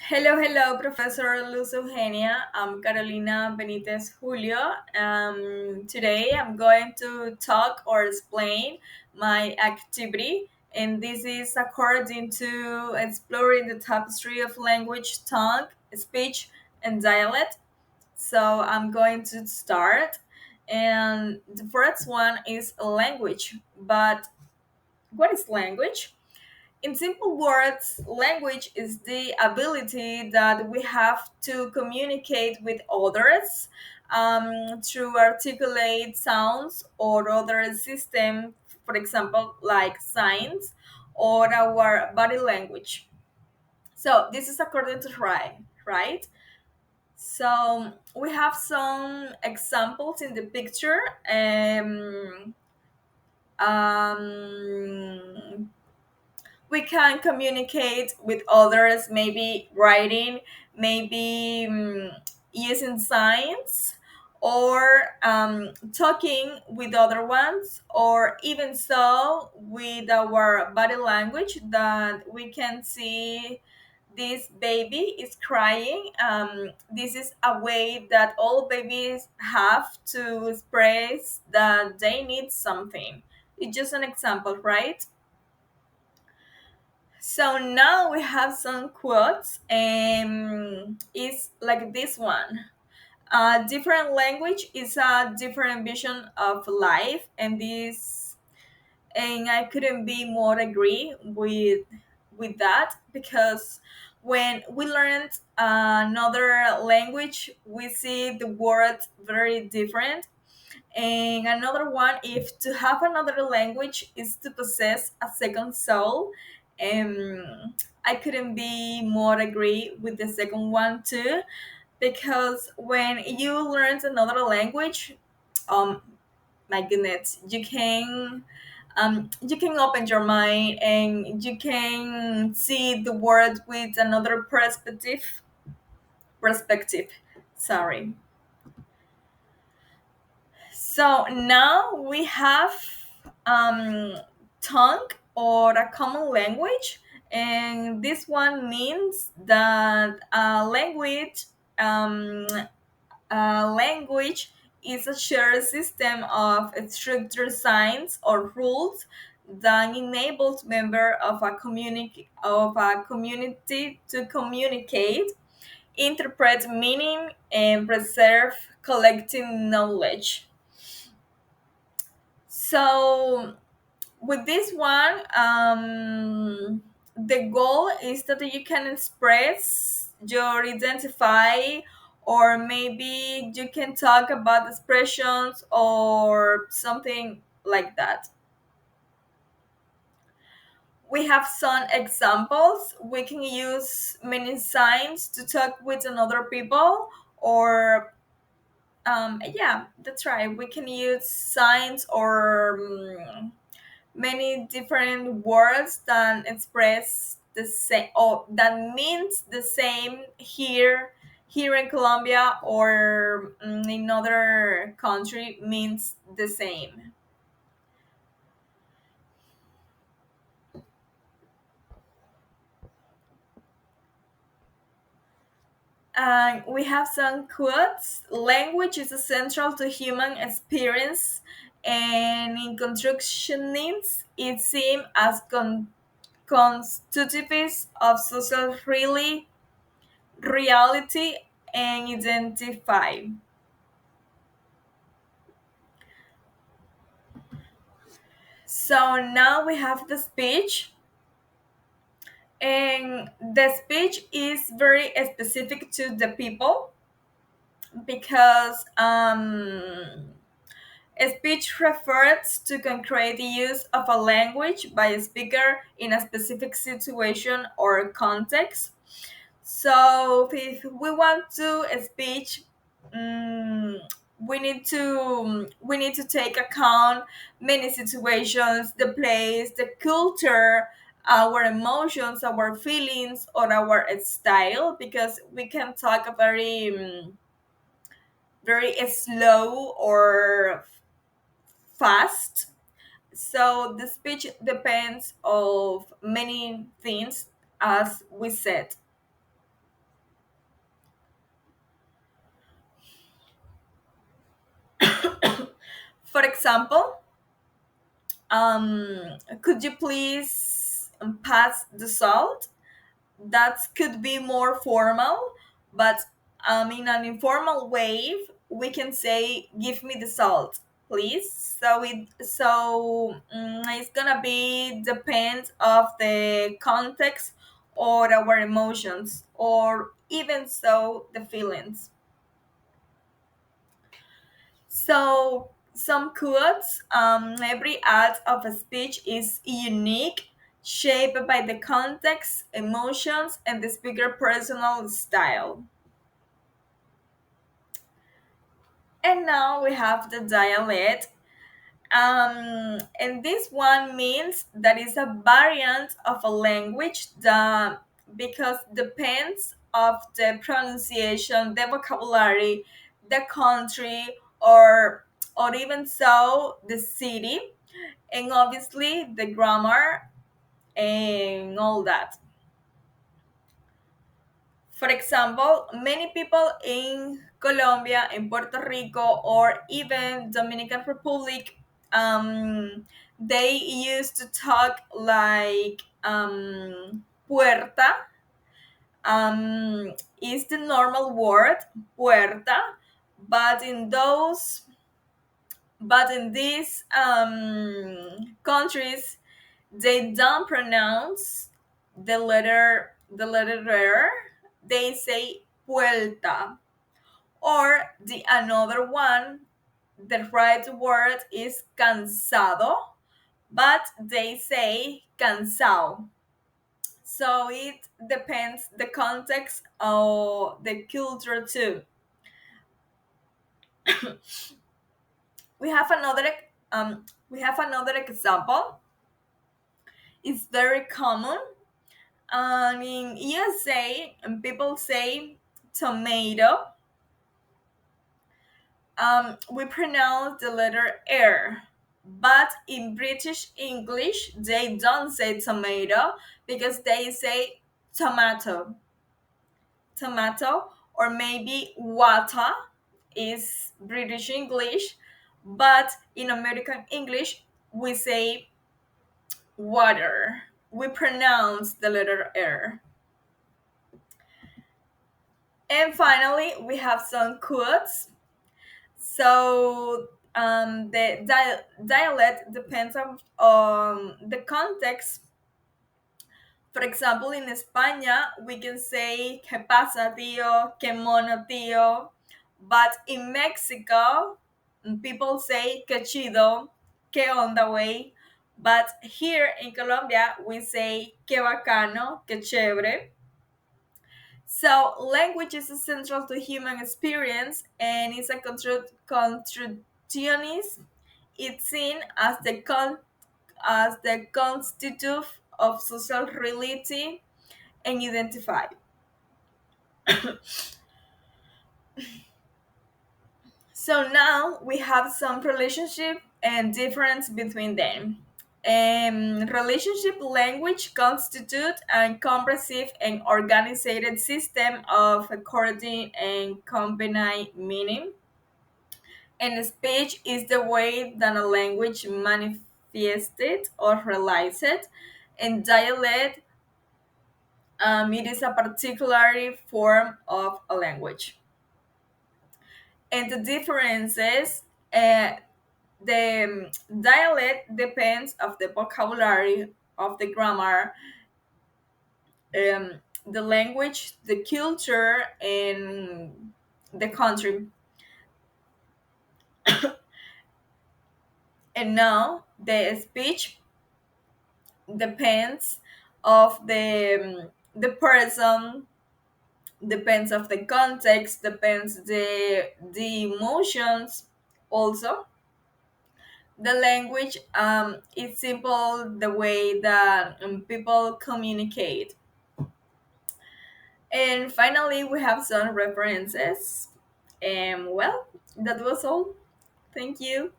Hello, hello, Professor Luz Eugenia. I'm Carolina Benitez Julio. Today I'm going to talk or explain my activity, and this is according to exploring the tapestry of language, tongue, speech, and dialect. So I'm going to start, and the first one is language. But what is language? In simple words, language is the ability that we have to communicate with others through articulate sounds or other system, for example, like signs or our body language. So this is according to right? So we have some examples in the picture. Um, we can communicate with others, maybe writing, maybe using signs, or talking with other ones, or even so with our body language that we can see this baby is crying. This is a way that all babies have to express that they need something. It's just an example, right? So now we have some quotes. It's like this one. Different language is a different vision of life, and I couldn't be more agree with that because when we learned another language, we see the world very different. And another one, if to have another language is to possess a second soul. I couldn't be more agree with the second one too, because when you learn another language, um, my goodness, you can open your mind and you can see the world with another perspective. Sorry. So now we have um, tongue or a common language, and this one means that language is a shared system of structured signs or rules that enables member of a community to communicate, interpret meaning, and preserve collective knowledge. So with this one, the goal is that you can express your identify, or maybe you can talk about expressions or something like that. We have some examples. We can use many signs to talk with another people, or yeah, that's right. We can use signs or many different words that express the same or that means the same here in Colombia, or in other country means the same. And we have some quotes. Language is essential to human experience, and in constructionists it seems as constitutives of social reality and identify. So now we have the speech, and the speech is very specific to the people because a speech refers to concrete use of a language by a speaker in a specific situation or context. So if we want to speech, um, we need to take account many situations, the place, the culture, our emotions, our feelings, or our style, because we can talk a very slow or fast. So the speech depends of many things, as we said. For example, could you please pass the salt? That could be more formal, but in an informal way, we can say, "Give me the salt, please." It's gonna be depend of the context or our emotions, or even so the feelings. So some quotes, every act of a speech is unique, shaped by the context, emotions, and the speaker personal style. And now we have the dialect. And this one means that is a variant of a language that because depends of the pronunciation, the vocabulary, the country, or even so the city, and obviously the grammar and all that. For example, many people in Colombia, in Puerto Rico, or even Dominican Republic, they used to talk like puerta. Is the normal word puerta, but in these countries, they don't pronounce the letter R. They say puerta, or the another one. The right word is cansado, but they say cansado. So it depends the context of the culture too. We have another we have another example. It's very common. In USA, people say tomato. We pronounce the letter R, but in British English, they don't say tomato because they say tomato, tomato, or maybe water is British English, but in American English, we say water. We pronounce the letter R. And finally, we have some quotes. So the dialect depends on the context. For example, in España, we can say "¿Qué pasa, tío?" "¿Qué mono, tío?" But in Mexico, people say "Qué chido," "Qué onda, way." But here in Colombia, we say "Qué bacano," "Qué chévere." So, language is essential to human experience and is a constructionist. It's seen as the constitutive of social reality and identify. So now we have some relationship and difference between them. Relationship language constitute a comprehensive and organized system of according and combined meaning. And speech is the way that a language manifested or realized. And dialect, it is a particular form of a language. And the differences, the dialect depends of the vocabulary, of the grammar, the language, the culture, and the country. And now the speech depends of the person, depends of the context, depends the emotions also. The language, is simple the way that people communicate. And finally, we have some references. And well, that was all. Thank you.